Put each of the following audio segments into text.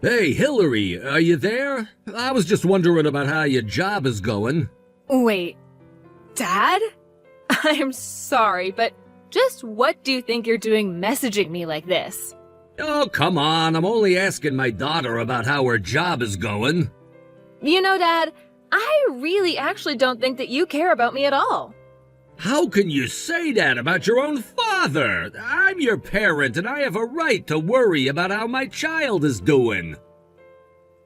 Hey, Hillary, are you there? I was just wondering about how your job is going. Wait, Dad? I'm sorry, but just what do you think you're doing messaging me like this? Oh, come on, I'm only asking my daughter about how her job is going. You know, Dad, I really actually don't think that you care about me at all. How can you say that about your own father? I'm your parent and I have a right to worry about how my child is doing.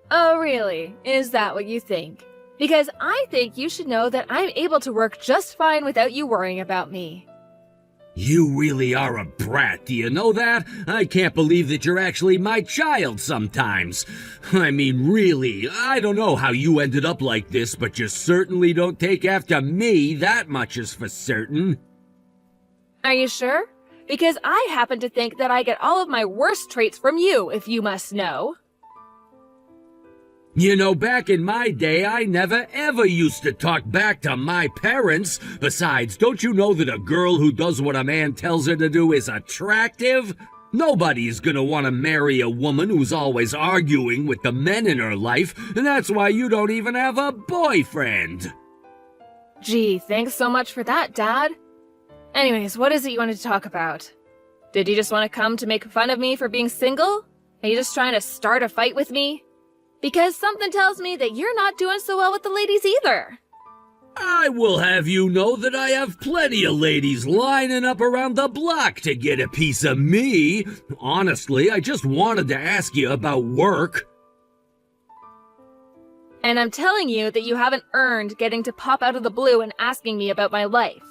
Oh, really? Is that what you think? Because I think you should know that I'm able to work just fine without you worrying about me. You really are a brat, do you know that? I can't believe that you're actually my child sometimes. I mean, really, I don't know how you ended up like this, but you certainly don't take after me, that much is for certain. Are you sure? Because I happen to think that I get all of my worst traits from you, if you must know. You know, back in my day, I never ever used to talk back to my parents. Besides, don't you know that a girl who does what a man tells her to do is attractive? Nobody's gonna want to marry a woman who's always arguing with the men in her life, and that's why you don't even have a boyfriend. Gee, thanks so much for that, Dad. Anyways, what is it you wanted to talk about? Did you just want to come to make fun of me for being single? Are you just trying to start a fight with me? Because something tells me that you're not doing so well with the ladies either. I will have you know that I have plenty of ladies lining up around the block to get a piece of me. Honestly, I just wanted to ask you about work. And I'm telling you that you haven't earned getting to pop out of the blue and asking me about my life.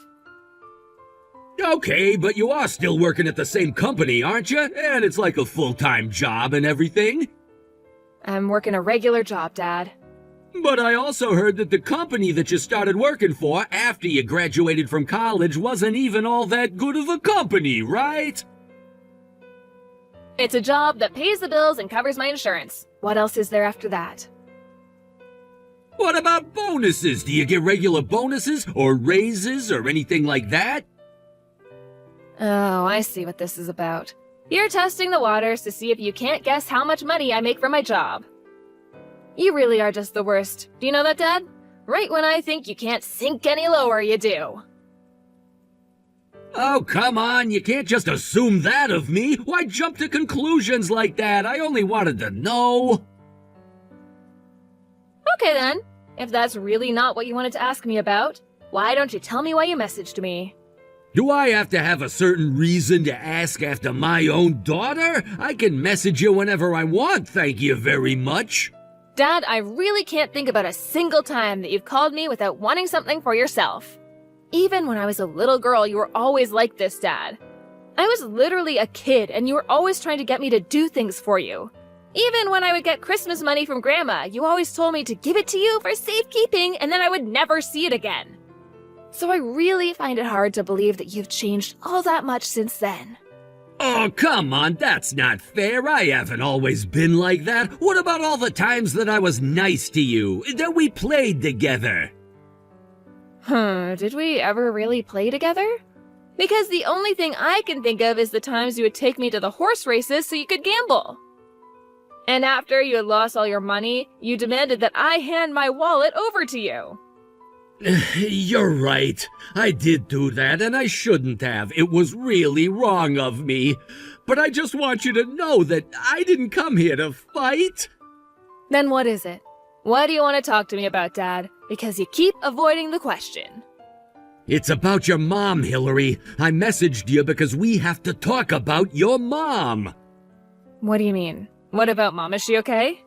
Okay, but you are still working at the same company, aren't you? And it's like a full-time job and everything. I'm working a regular job, Dad. But I also heard that the company that you started working for after you graduated from college wasn't even all that good of a company, right? It's a job that pays the bills and covers my insurance. What else is there after that? What about bonuses? Do you get regular bonuses or raises or anything like that? Oh, I see what this is about. You're testing the waters to see if you can't guess how much money I make from my job. You really are just the worst. Do you know that, Dad? Right when I think you can't sink any lower, you do. Oh, come on, you can't just assume that of me. Why jump to conclusions like that? I only wanted to know. Okay then, if that's really not what you wanted to ask me about, why don't you tell me why you messaged me? Do I have to have a certain reason to ask after my own daughter? I can message you whenever I want, thank you very much. Dad, I really can't think about a single time that you've called me without wanting something for yourself. Even when I was a little girl, you were always like this, Dad. I was literally a kid, and you were always trying to get me to do things for you. Even when I would get Christmas money from Grandma, you always told me to give it to you for safekeeping, and then I would never see it again. So I really find it hard to believe that you've changed all that much since then. Oh, come on, that's not fair. I haven't always been like that. What about all the times that I was nice to you, that we played together? Did we ever really play together? Because the only thing I can think of is the times you would take me to the horse races so you could gamble. And after you had lost all your money, you demanded that I hand my wallet over to you. You're right. I did do that, and I shouldn't have. It was really wrong of me. But I just want you to know that I didn't come here to fight. Then what is it? What do you want to talk to me about, Dad? Because you keep avoiding the question. It's about your mom, Hillary. I messaged you because we have to talk about your mom. What do you mean? What about Mom? Is she okay?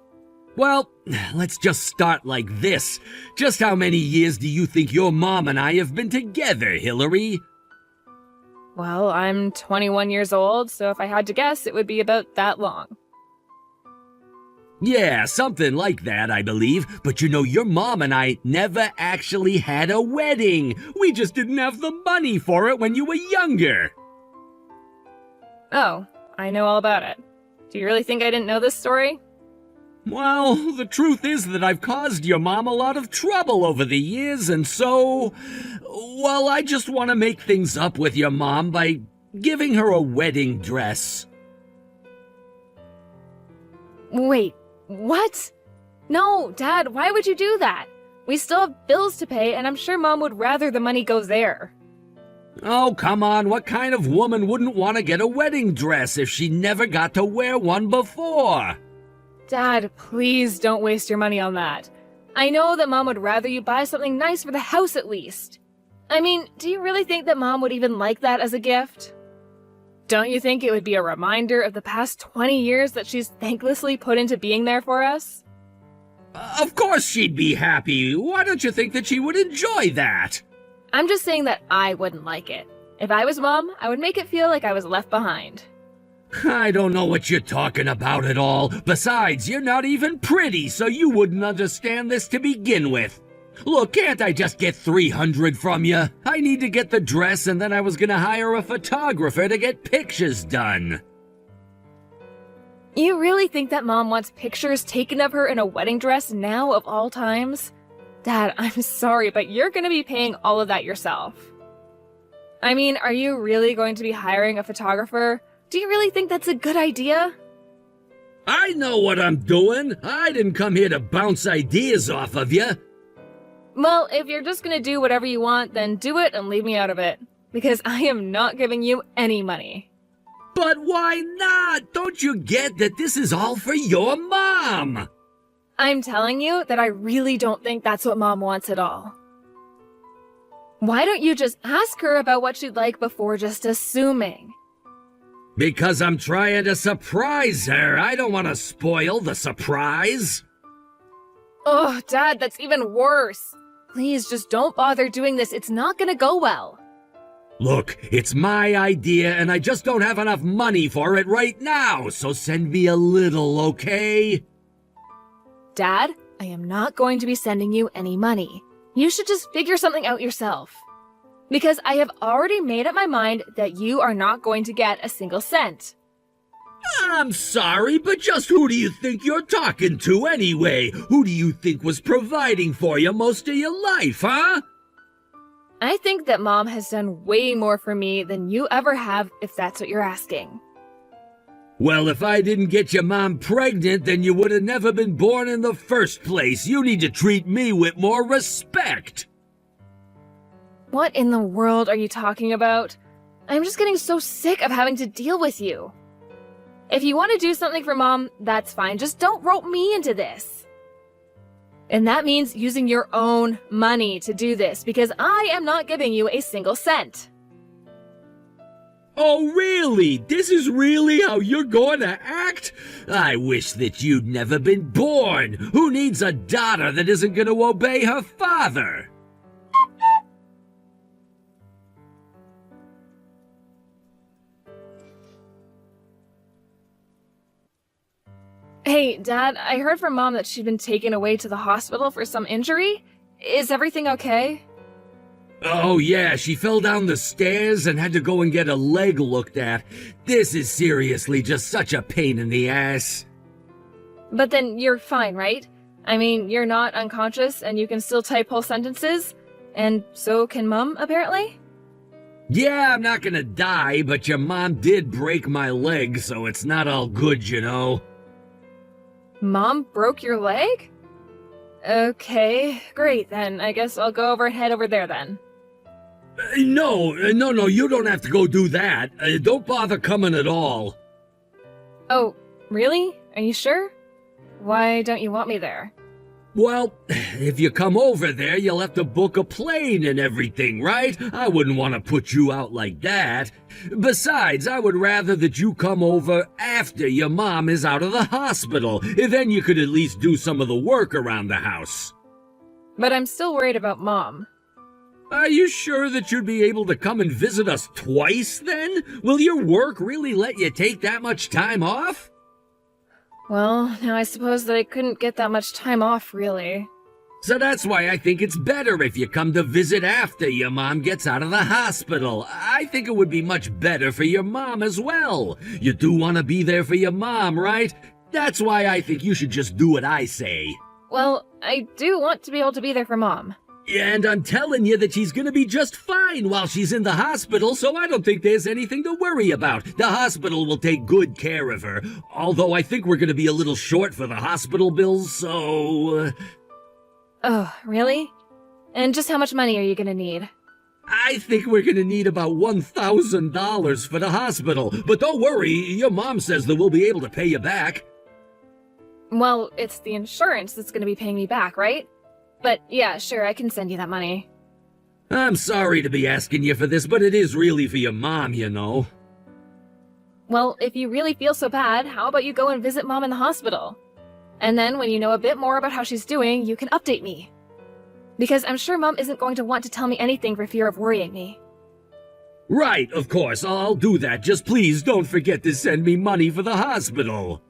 Well, let's just start like this. Just how many years do you think your mom and I have been together, Hillary? Well, I'm 21 years old, so if I had to guess, it would be about that long. Yeah, something like that, I believe. But you know, your mom and I never actually had a wedding. We just didn't have the money for it when you were younger. Oh, I know all about it. Do you really think I didn't know this story? Well, the truth is that I've caused your mom a lot of trouble over the years, and so... Well, I just want to make things up with your mom by giving her a wedding dress. Wait, What? No, Dad, why would you do that? We still have bills to pay, and I'm sure Mom would rather the money go there. Oh, come on, what kind of woman wouldn't want to get a wedding dress if she never got to wear one before? Dad, please don't waste your money on that. I know that Mom would rather you buy something nice for the house at least. I mean, do you really think that Mom would even like that as a gift? Don't you think it would be a reminder of the past 20 years that she's thanklessly put into being there for us? Of course she'd be happy. Why don't you think that she would enjoy that? I'm just saying that I wouldn't like it. If I was Mom, I would make it feel like I was left behind. I don't know what you're talking about at all. Besides, you're not even pretty, so you wouldn't understand this to begin with. Look, can't I just get $300 from you? I need to get the dress, and then I was gonna hire a photographer to get pictures done. You really think that Mom wants pictures taken of her in a wedding dress now of all times? Dad, I'm sorry, but you're gonna be paying all of that yourself. I mean, are you really going to be hiring a photographer? Do you really think that's a good idea? I know what I'm doing. I didn't come here to bounce ideas off of you. Well, if you're just gonna do whatever you want, then do it and leave me out of it. Because I am not giving you any money. But why not? Don't you get that this is all for your mom? I'm telling you that I really don't think that's what Mom wants at all. Why don't you just ask her about what she'd like before just assuming? Because I'm trying to surprise her. I don't want to spoil the surprise. Oh, Dad, that's even worse. Please, just don't bother doing this. It's not gonna go well. Look, it's my idea and I just don't have enough money for it right now, so send me a little, okay? Dad, I am not going to be sending you any money. You should just figure something out yourself. Because I have already made up my mind that you are not going to get a single cent. I'm sorry, but just who do you think you're talking to anyway? Who do you think was providing for you most of your life, huh? I think that Mom has done way more for me than you ever have, if that's what you're asking. Well, if I didn't get your mom pregnant, then you would have never been born in the first place. You need to treat me with more respect. What in the world are you talking about? I'm just getting so sick of having to deal with you. If you want to do something for Mom, that's fine. Just don't rope me into this. And that means using your own money to do this, because I am not giving you a single cent. Oh, really? This is really how you're going to act? I wish that you'd never been born. Who needs a daughter that isn't going to obey her father? Hey, Dad, I heard from Mom that she'd been taken away to the hospital for some injury. Is everything okay? Oh yeah, she fell down the stairs and had to go and get a leg looked at. This is seriously just such a pain in the ass. But then you're fine, right? I mean, you're not unconscious and you can still type whole sentences? And so can Mom, apparently? Yeah, I'm not gonna die, but your mom did break my leg, so it's not all good, you know. Mom broke your leg? Okay, great then. I guess I'll go over and head over there then. No, you don't have to go do that. Don't bother coming at all. Oh, really? Are you sure? Why don't you want me there? Well, if you come over there, you'll have to book a plane and everything, right? I wouldn't want to put you out like that. Besides, I would rather that you come over after your mom is out of the hospital. Then you could at least do some of the work around the house. But I'm still worried about Mom. Are you sure that you'd be able to come and visit us twice, then? Will your work really let you take that much time off? Well, now I suppose that I couldn't get that much time off, really. So that's why I think it's better if you come to visit after your mom gets out of the hospital. I think it would be much better for your mom as well. You do want to be there for your mom, right? That's why I think you should just do what I say. Well, I do want to be able to be there for Mom. And I'm telling you that she's gonna be just fine while she's in the hospital, so I don't think there's anything to worry about. The hospital will take good care of her, although I think we're gonna be a little short for the hospital bills, so... Oh, really? And just how much money are you gonna need? I think we're gonna need about $1,000 for the hospital, but don't worry, your mom says that we'll be able to pay you back. Well, it's the insurance that's gonna be paying me back, right? But yeah, sure, I can send you that money. I'm sorry to be asking you for this, but it is really for your mom, you know. Well, if you really feel so bad, how about you go and visit Mom in the hospital? And then when you know a bit more about how she's doing, you can update me. Because I'm sure Mom isn't going to want to tell me anything for fear of worrying me. Right, of course, I'll do that. Just please don't forget to send me money for the hospital.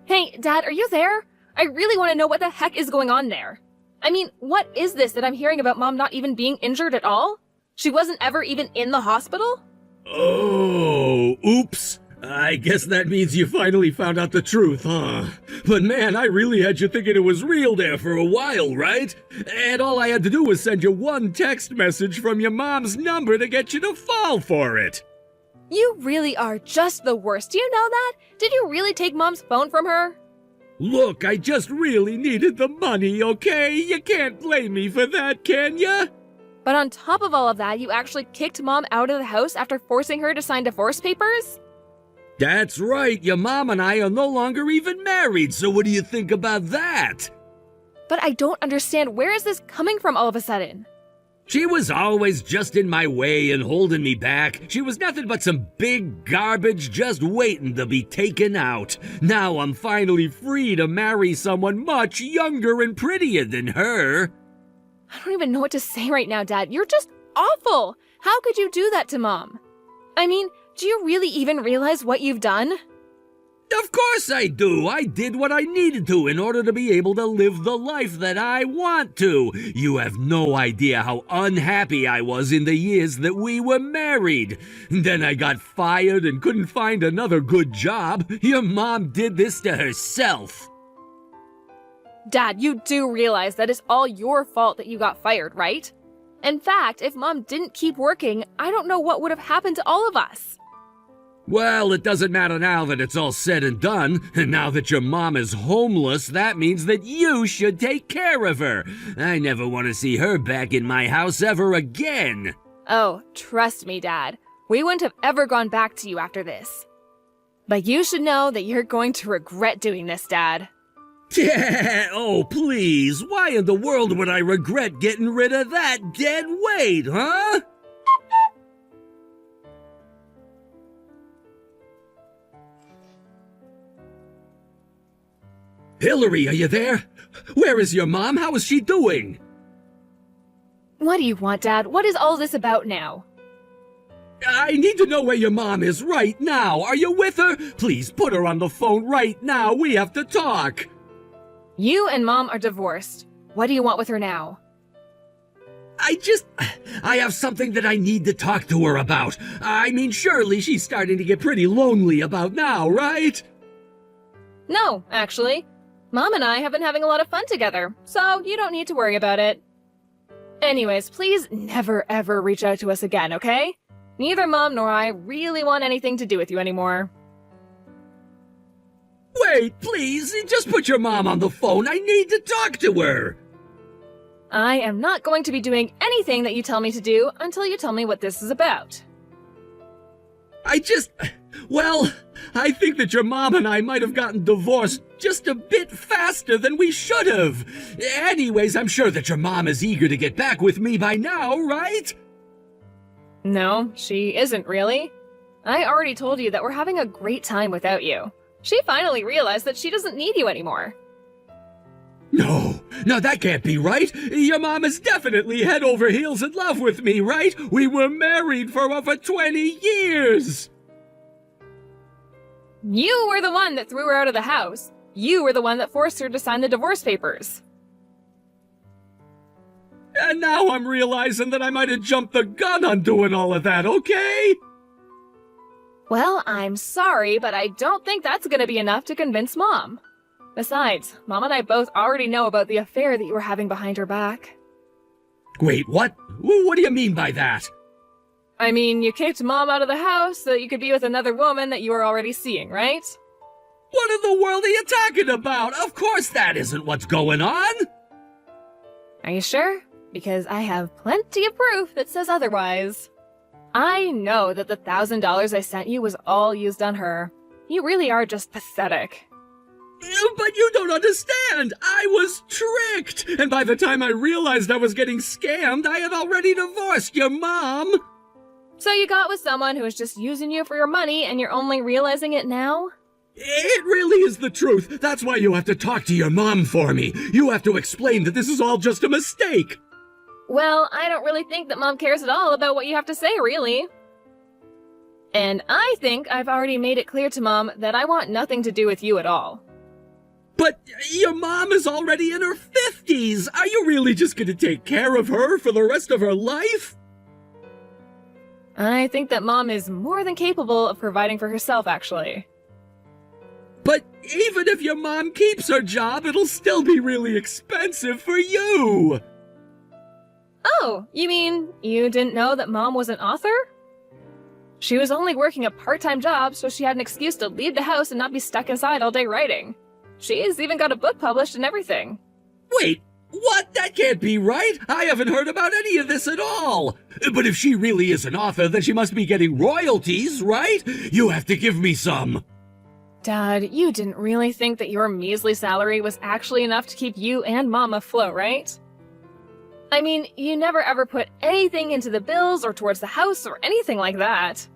Hey, Dad, are you there? I really want to know what the heck is going on there. I mean, what is this that I'm hearing about Mom not even being injured at all? She wasn't ever even in the hospital? Oh, oops. I guess that means you finally found out the truth, huh? But man, I really had you thinking it was real there for a while, right? And all I had to do was send you one text message from your mom's number to get you to fall for it. You really are just the worst. Do you know that? Did you really take Mom's phone from her? Look, I just really needed the money, okay? You can't blame me for that, can ya? But on top of all of that, you actually kicked Mom out of the house after forcing her to sign divorce papers? That's right, your mom and I are no longer even married, so what do you think about that? But I don't understand, where is this coming from all of a sudden? She was always just in my way and holding me back. She was nothing but some big garbage just waiting to be taken out. Now I'm finally free to marry someone much younger and prettier than her. I don't even know what to say right now, Dad. You're just awful! How could you do that to Mom? I mean, do you really even realize what you've done? Of course I do. I did what I needed to in order to be able to live the life that I want to. You have no idea how unhappy I was in the years that we were married. Then I got fired and couldn't find another good job. Your mom did this to herself. Dad, you do realize that it's all your fault that you got fired, right? In fact, if Mom didn't keep working, I don't know what would have happened to all of us. Well, it doesn't matter now that it's all said and done. And now that your mom is homeless, that means that you should take care of her. I never want to see her back in my house ever again. Oh, trust me, Dad. We wouldn't have ever gone back to you after this. But you should know that you're going to regret doing this, Dad. Oh, please. Why in the world would I regret getting rid of that dead weight, huh? Hillary, are you there? Where is your mom? How is she doing? What do you want, Dad? What is all this about now? I need to know where your mom is right now. Are you with her? Please put her on the phone right now. We have to talk. You and Mom are divorced. What do you want with her now? I have something that I need to talk to her about. I mean, surely she's starting to get pretty lonely about now, right? No, actually. Mom and I have been having a lot of fun together, so you don't need to worry about it. Anyways, please never ever reach out to us again, okay? Neither Mom nor I really want anything to do with you anymore. Wait, please, just put your mom on the phone. I need to talk to her. I am not going to be doing anything that you tell me to do until you tell me what this is about. Well, I think that your mom and I might have gotten divorced just a bit faster than we should have. Anyways, I'm sure that your mom is eager to get back with me by now, right? No, she isn't really. I already told you that we're having a great time without you. She finally realized that she doesn't need you anymore. No, that can't be right. Your mom is definitely head over heels in love with me, right? We were married for over 20 years. You were the one that threw her out of the house. You were the one that forced her to sign the divorce papers. And now I'm realizing that I might have jumped the gun on doing all of that, okay? Well, I'm sorry, but I don't think that's gonna be enough to convince Mom. Besides, Mom and I both already know about the affair that you were having behind her back. Wait, what? What do you mean by that? I mean, you kicked Mom out of the house so that you could be with another woman that you were already seeing, right? What in the world are you talking about? Of course that isn't what's going on! Are you sure? Because I have plenty of proof that says otherwise. I know that the $1,000 I sent you was all used on her. You really are just pathetic. But you don't understand! I was tricked! And by the time I realized I was getting scammed, I had already divorced your mom! So you got with someone who was just using you for your money and you're only realizing it now? It really is the truth. That's why you have to talk to your mom for me. You have to explain that this is all just a mistake. Well, I don't really think that Mom cares at all about what you have to say, really. And I think I've already made it clear to Mom that I want nothing to do with you at all. But your mom is already in her 50s. Are you really just going to take care of her for the rest of her life? I think that Mom is more than capable of providing for herself, actually. But even if your mom keeps her job, it'll still be really expensive for you. Oh, you mean you didn't know that Mom was an author? She was only working a part-time job, so she had an excuse to leave the house and not be stuck inside all day writing. She's even got a book published and everything. Wait, what? That can't be right. I haven't heard about any of this at all. But if she really is an author, then she must be getting royalties, right? You have to give me some. Dad, you didn't really think that your measly salary was actually enough to keep you and Mom afloat, right? I mean, you never ever put anything into the bills or towards the house or anything like that.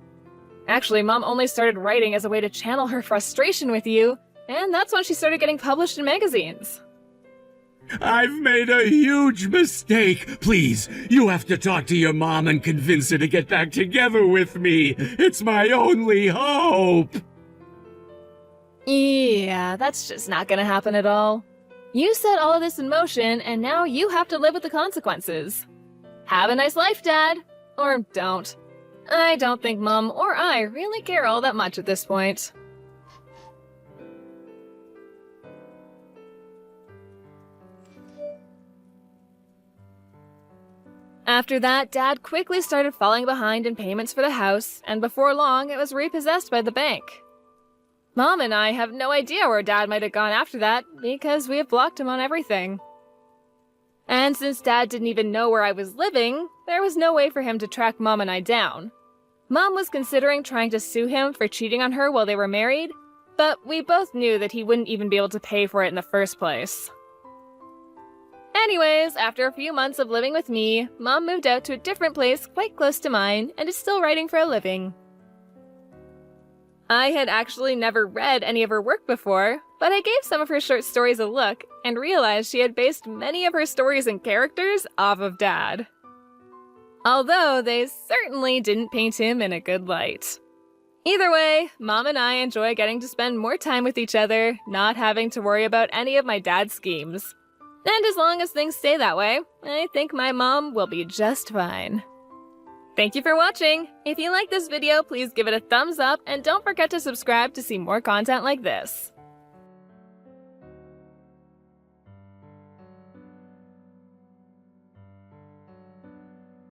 Actually, Mom only started writing as a way to channel her frustration with you, and that's when she started getting published in magazines. I've made a huge mistake. Please, you have to talk to your mom and convince her to get back together with me. It's my only hope. Yeah, that's just not gonna happen at all. You set all of this in motion, and now you have to live with the consequences. Have a nice life, Dad. Or don't. I don't think Mom or I really care all that much at this point. After that, Dad quickly started falling behind in payments for the house, and before long, it was repossessed by the bank. Mom and I have no idea where Dad might have gone after that, because we have blocked him on everything. And since Dad didn't even know where I was living, there was no way for him to track Mom and I down. Mom was considering trying to sue him for cheating on her while they were married, but we both knew that he wouldn't even be able to pay for it in the first place. Anyways, after a few months of living with me, Mom moved out to a different place quite close to mine and is still writing for a living. I had actually never read any of her work before, but I gave some of her short stories a look and realized she had based many of her stories and characters off of Dad. Although they certainly didn't paint him in a good light. Either way, Mom and I enjoy getting to spend more time with each other, not having to worry about any of my dad's schemes. And as long as things stay that way, I think my mom will be just fine. Thank you for watching! If you like this video, please give it a thumbs up and don't forget to subscribe to see more content like this.